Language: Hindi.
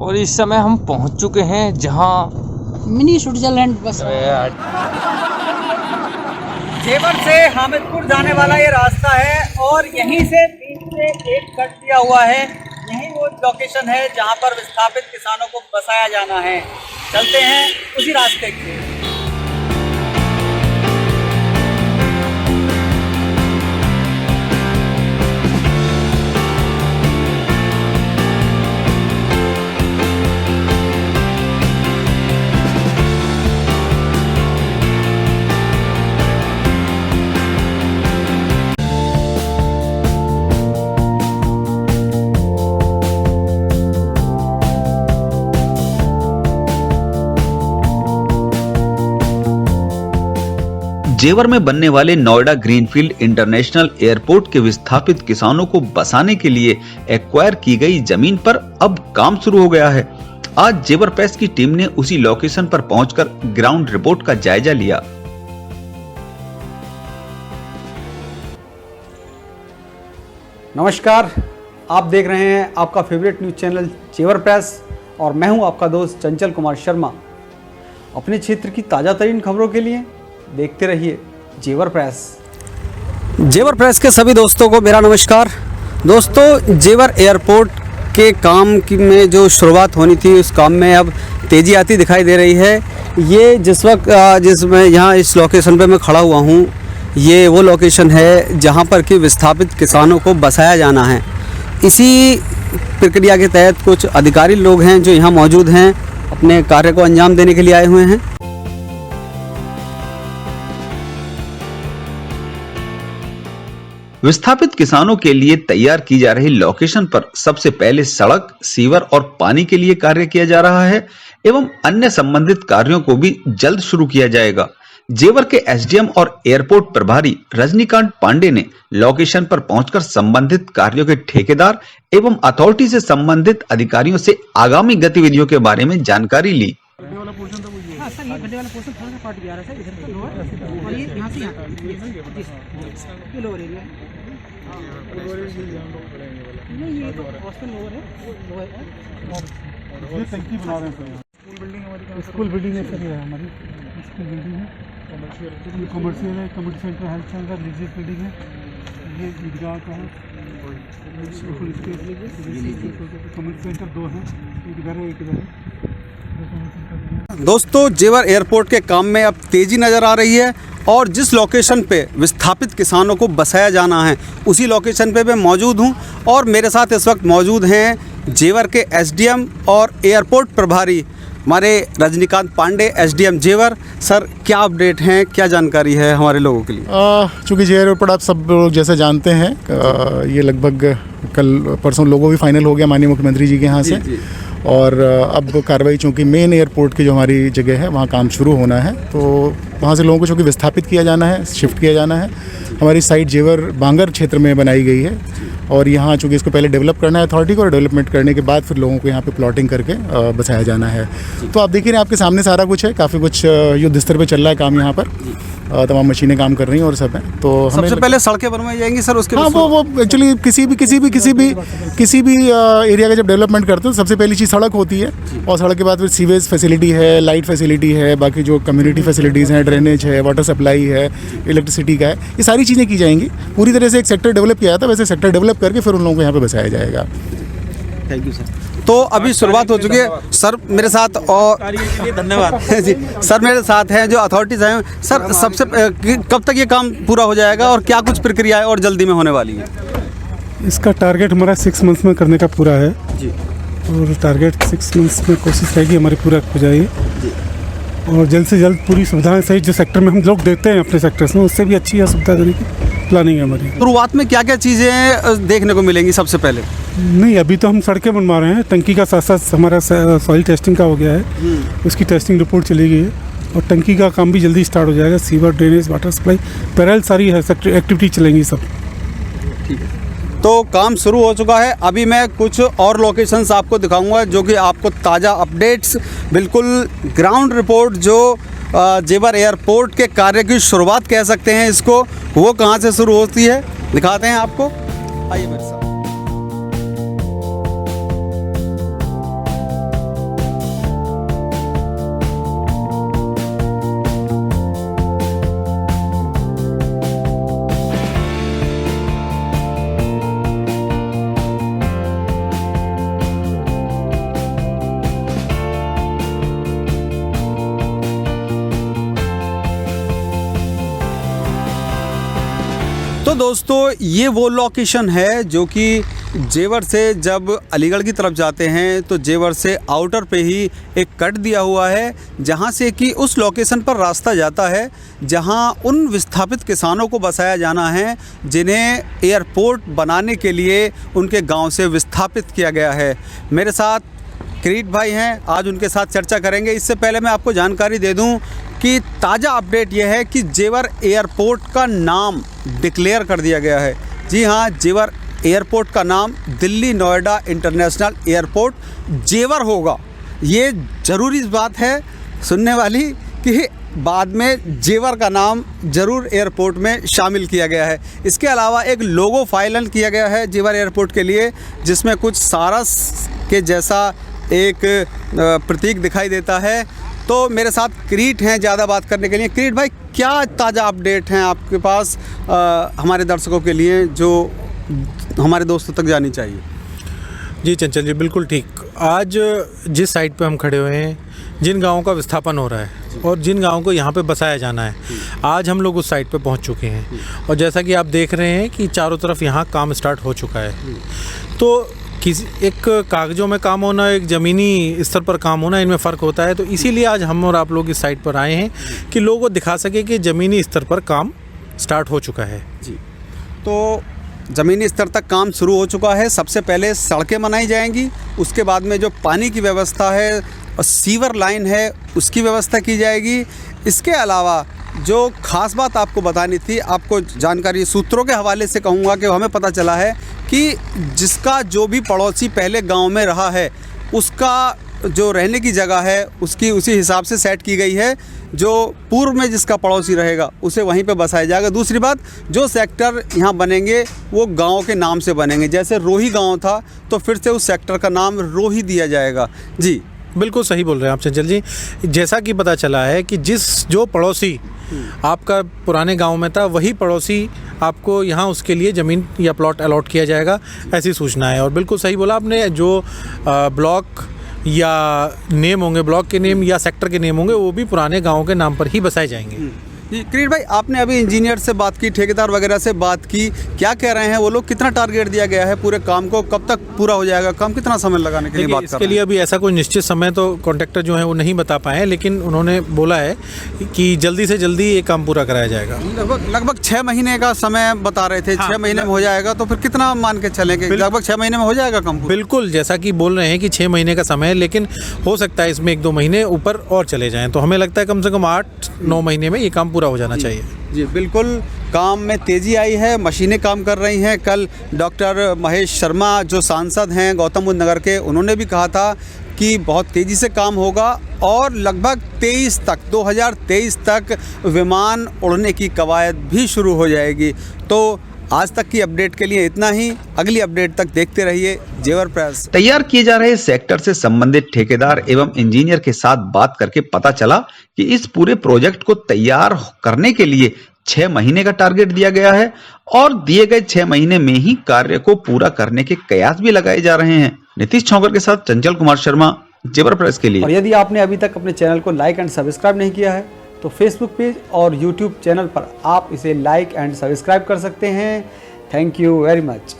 और इस समय हम पहुंच चुके हैं जहां मिनी स्विट्जरलैंड बस। जेवर से हामिदपुर जाने वाला ये रास्ता है और यहीं से बीच से एक कट दिया हुआ है। यही वो लोकेशन है जहां पर विस्थापित किसानों को बसाया जाना है। चलते हैं उसी रास्ते के। जेवर में बनने वाले नोएडा ग्रीनफील्ड इंटरनेशनल एयरपोर्ट के विस्थापित किसानों को बसाने के लिए एक्वायर की गई जमीन पर अब काम शुरू हो गया है। आज जेवर प्रेस की टीम ने उसी लोकेशन पर पहुंचकर ग्राउंड रिपोर्ट का जायजा लिया। नमस्कार, आप देख रहे हैं आपका फेवरेट न्यूज चैनल जेवर प्रेस और मैं हूं आपका दोस्त चंचल कुमार शर्मा। अपने क्षेत्र की ताज़ा तरीन खबरों के लिए देखते रहिए जेवर प्रेस। जेवर प्रेस के सभी दोस्तों को मेरा नमस्कार। दोस्तों, जेवर एयरपोर्ट के काम की में जो शुरुआत होनी थी उस काम में अब तेज़ी आती दिखाई दे रही है। ये जिस वक्त जिसमें यहाँ इस लोकेशन पे मैं खड़ा हुआ हूँ, ये वो लोकेशन है जहाँ पर कि विस्थापित किसानों को बसाया जाना है। इसी प्रक्रिया के तहत कुछ अधिकारी लोग हैं जो यहाँ मौजूद हैं, अपने कार्य को अंजाम देने के लिए आए हुए हैं। विस्थापित किसानों के लिए तैयार की जा रही लोकेशन पर सबसे पहले सड़क, सीवर और पानी के लिए कार्य किया जा रहा है एवं अन्य संबंधित कार्यों को भी जल्द शुरू किया जाएगा। जेवर के एसडीएम और एयरपोर्ट प्रभारी रजनीकांत पांडे ने लोकेशन पर पहुंचकर संबंधित कार्यों के ठेकेदार एवं अथॉरिटी से संबंधित अधिकारियों से आगामी गतिविधियों के बारे में जानकारी ली। स्कूल बिल्डिंग है सर, ये हमारी स्कूल बिल्डिंग है, कमर्शियल है, community centre, health centre, religious building है, ये ईदगाह का है, कम्युनिटी सेंटर 2 है, एक इधर है एक इधर है। दोस्तों, जेवर एयरपोर्ट के काम में अब तेज़ी नज़र आ रही है और जिस लोकेशन पे विस्थापित किसानों को बसाया जाना है उसी लोकेशन पे मैं मौजूद हूँ और मेरे साथ इस वक्त मौजूद हैं जेवर के एसडीएम और एयरपोर्ट प्रभारी हमारे रजनीकांत पांडे, एसडीएम जेवर। सर, क्या अपडेट हैं, क्या जानकारी है हमारे लोगों के लिए? चूँकि जेवर एयरपोर्ट आप सब लोग जैसे जानते हैं, ये लगभग कल परसों लोगो भी फाइनल हो गया माननीय मुख्यमंत्री जी के यहाँ से जी। और अब कार्रवाई चूँकि मेन एयरपोर्ट की जो हमारी जगह है वहाँ काम शुरू होना है, तो वहाँ से लोगों को चूँकि विस्थापित किया जाना है, शिफ्ट किया जाना है। हमारी साइट जेवर बांगर क्षेत्र में बनाई गई है और यहाँ चूँकि इसको पहले डेवलप करना है अथॉरिटी को, और डेवलपमेंट करने के बाद फिर लोगों को यहाँ पे प्लॉटिंग करके बसाया जाना है। तो आप देखिए आपके सामने सारा कुछ है, काफ़ी कुछ युद्ध स्तर पर चल रहा है काम यहाँ पर, तमाम मशीनें काम कर रही हैं और सब हैं। तो सबसे पहले सड़कें बनवाई जाएंगी सर, उसके हाँ वो एक्चुअली किसी भी एरिया का जब डेवलपमेंट करते हैं सबसे पहली चीज़ सड़क होती है और सड़क के बाद फिर सीवेज फैसिलिटी है, लाइट फैसिलिटी है, बाकी जो कम्युनिटी फैसिलिटीज़ हैं, ड्रेनेज है, वाटर सप्लाई है, इलेक्ट्रिसिटी का है, ये सारी चीज़ें की जाएंगी। पूरी तरह से एक सेक्टर डेवलप किया था, वैसे सेक्टर डेवलप करके फिर उन लोगों को यहाँ पे बसाया जाएगा। Thank you sir. तो अभी शुरुआत हो चुकी है सर, मेरे साथ और धन्यवाद जी। सर मेरे साथ हैं जो अथॉरिटीज़ हैं। सर, सबसे कब तक ये काम पूरा हो जाएगा और क्या कुछ प्रक्रियाएं और जल्दी में होने वाली है? इसका टारगेट हमारा 6 मंथ्स में करने का पूरा है जी, और टारगेट 6 मंथ्स में कोशिश रहेगी हमारी पूरा हो जाएगी और जल्द से जल्द पूरी सुविधाएं सही जो सेक्टर में हम लोग देते हैं अपने सेक्टर्स में उससे भी अच्छी सुविधा देने की प्लानिंग है हमारी। शुरुआत में क्या क्या चीज़ें देखने को मिलेंगी? सबसे पहले नहीं, अभी तो हम सड़कें बनवा रहे हैं, टंकी का साथ साथ हमारा सॉइल टेस्टिंग का हो गया है, उसकी टेस्टिंग रिपोर्ट चली गई है और टंकी का काम भी जल्दी स्टार्ट हो जाएगा। Sewer, drainage, water supply, parallel सारी एक्टिविटी चलेंगी सब। ठीक है, तो काम शुरू हो चुका है। अभी मैं कुछ और लोकेशंस आपको दिखाऊंगा जो कि आपको ताज़ा अपडेट्स, बिल्कुल ग्राउंड रिपोर्ट, जो जेवर एयरपोर्ट के कार्य की शुरुआत कह सकते हैं इसको, वो कहाँ से शुरू होती है दिखाते हैं आपको। आइए मेरे साथ। दोस्तों, ये वो लोकेशन है जो कि जेवर से जब अलीगढ़ की तरफ जाते हैं तो जेवर से आउटर पे ही एक कट दिया हुआ है, जहाँ से कि उस लोकेशन पर रास्ता जाता है जहाँ उन विस्थापित किसानों को बसाया जाना है जिन्हें एयरपोर्ट बनाने के लिए उनके गांव से विस्थापित किया गया है। मेरे साथ किरीट भाई हैं, आज उनके साथ चर्चा करेंगे। इससे पहले मैं आपको जानकारी दे दूं कि ताज़ा अपडेट यह है कि जेवर एयरपोर्ट का नाम डिक्लेयर कर दिया गया है। जी हाँ, जेवर एयरपोर्ट का नाम दिल्ली नोएडा इंटरनेशनल एयरपोर्ट जेवर होगा। ये ज़रूरी बात है सुनने वाली कि बाद में जेवर का नाम ज़रूर एयरपोर्ट में शामिल किया गया है। इसके अलावा एक लोगो फाइनल किया गया है जेवर एयरपोर्ट के लिए, जिसमें कुछ सारस के जैसा एक प्रतीक दिखाई देता है। तो मेरे साथ किरीट हैं ज़्यादा बात करने के लिए। किरीट भाई, क्या ताज़ा अपडेट हैं आपके पास हमारे दर्शकों के लिए जो हमारे दोस्तों तक जानी चाहिए? जी चंचल जी, बिल्कुल ठीक। आज जिस साइट पे हम खड़े हुए हैं, जिन गाँवों का विस्थापन हो रहा है और जिन गाँवों को यहाँ पे बसाया जाना है, आज हम लोग उस साइट पे पहुँच चुके हैं। और जैसा कि आप देख रहे हैं कि चारों तरफ यहाँ काम स्टार्ट हो चुका है। तो किसी एक कागज़ों में काम होना, एक ज़मीनी स्तर पर काम होना, इनमें फ़र्क होता है। तो इसीलिए आज हम और आप लोग इस साइट पर आए हैं कि लोगों को दिखा सके कि ज़मीनी स्तर पर काम स्टार्ट हो चुका है। जी, तो ज़मीनी स्तर तक काम शुरू हो चुका है। सबसे पहले सड़कें बनाई जाएंगी, उसके बाद में जो पानी की व्यवस्था है और सीवर लाइन है उसकी व्यवस्था की जाएगी। इसके अलावा जो ख़ास बात आपको बतानी थी, आपको जानकारी सूत्रों के हवाले से कहूँगा कि हमें पता चला है कि जिसका जो भी पड़ोसी पहले गांव में रहा है उसका जो रहने की जगह है उसकी उसी हिसाब से सेट की गई है। जो पूर्व में जिसका पड़ोसी रहेगा उसे वहीं पे बसाया जाएगा। दूसरी बात, जो सेक्टर यहाँ बनेंगे वो गांव के नाम से बनेंगे। जैसे रोही गांव था तो फिर से उस सेक्टर का नाम रोही दिया जाएगा। जी बिल्कुल सही बोल रहे हैं आप चंचल जी। जैसा कि पता चला है कि जो पड़ोसी आपका पुराने गांव में था, वही पड़ोसी आपको यहाँ उसके लिए ज़मीन या प्लॉट अलॉट किया जाएगा, ऐसी सूचना है। और बिल्कुल सही बोला आपने, जो ब्लॉक या नेम होंगे, ब्लॉक के नेम या सेक्टर के नेम होंगे, वो भी पुराने गाँव के नाम पर ही बसाए जाएंगे। जी किरीट भाई, आपने अभी इंजीनियर से बात की, ठेकेदार वगैरह से बात की, क्या कह रहे हैं वो लोग? कितना टारगेट दिया गया है पूरे काम को, कब तक पूरा हो जाएगा काम, कितना समय लगाने के लिए बात कर रहे हैं? इसके लिए अभी ऐसा कोई निश्चित समय तो कॉन्ट्रैक्टर जो है वो नहीं बता पाए हैं, लेकिन उन्होंने बोला है कि जल्दी से जल्दी ये काम पूरा कराया जाएगा। लगभग 6 महीने का समय बता रहे थे। 6 महीने में हो जाएगा, तो फिर कितना मान के चलेंगे? लगभग 6 महीने में हो जाएगा काम? बिल्कुल, जैसा कि बोल रहे हैं कि 6 महीने का समय है, लेकिन हो सकता है इसमें 1-2 महीने ऊपर और चले जाएं। तो हमें लगता है कम से कम 8-9 महीने में ये काम पूरा हो जाना चाहिए। जी बिल्कुल, काम में तेज़ी आई है, मशीनें काम कर रही हैं। कल डॉक्टर महेश शर्मा जो सांसद हैं गौतम बुद्ध नगर के, उन्होंने भी कहा था कि बहुत तेज़ी से काम होगा और लगभग 2023 तक विमान उड़ने की कवायद भी शुरू हो जाएगी। तो आज तक की अपडेट के लिए इतना ही। अगली अपडेट तक देखते रहिए जेवर प्रेस। तैयार किए जा रहे सेक्टर से संबंधित ठेकेदार एवं इंजीनियर के साथ बात करके पता चला कि इस पूरे प्रोजेक्ट को तैयार करने के लिए 6 महीने का टारगेट दिया गया है और दिए गए 6 महीने में ही कार्य को पूरा करने के कयास भी लगाए जा रहे हैं। नीतीश छौकर के साथ चंचल कुमार शर्मा, जेवर प्रेस के लिए। और यदि आपने अभी तक अपने चैनल को लाइक एंड सब्सक्राइब नहीं किया है तो फेसबुक पेज और यूट्यूब चैनल पर आप इसे लाइक एंड सब्सक्राइब कर सकते हैं। Thank you very much.